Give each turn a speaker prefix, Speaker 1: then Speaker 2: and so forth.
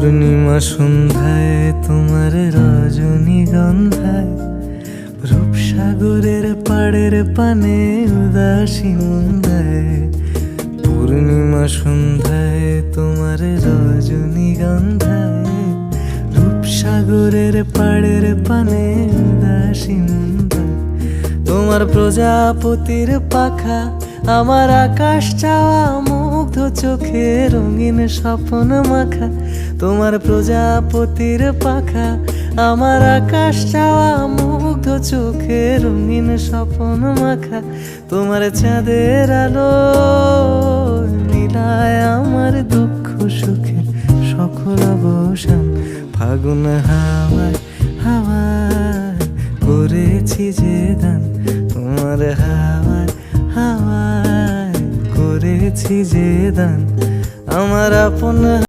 Speaker 1: পূর্ণিমা সন্ধ্যায় তোমার রজনীগন্ধায় রূপসাগরের পাড়ের পানে উদাসী মন্দায়। পূর্ণিমা সন্ধ্যায় তোমার রজনীগন্ধায় রূপসাগরের পাড়ের পানে উদাসী মন্দায়। তোমার প্রজাপতির পাখা আমার আকাশ চাওয়া মুগ্ধ চোখে রঙিন স্বপ্ন মাখা। তোমার প্রজাপতির পাখা আমার আকাশ চাওয়া মুগ্ধ চোখে রঙিন স্বপ্ন মাখা। তোমার চাঁদের আলো মিলায় আমার দুঃখ সুখের সকল অবসান। ফাগুন হাওয়ায় হাওয়ায় করেছি যে দান, তোমার হাওয়ায় হাওয়ায় করেছি যে দান আমার আপন।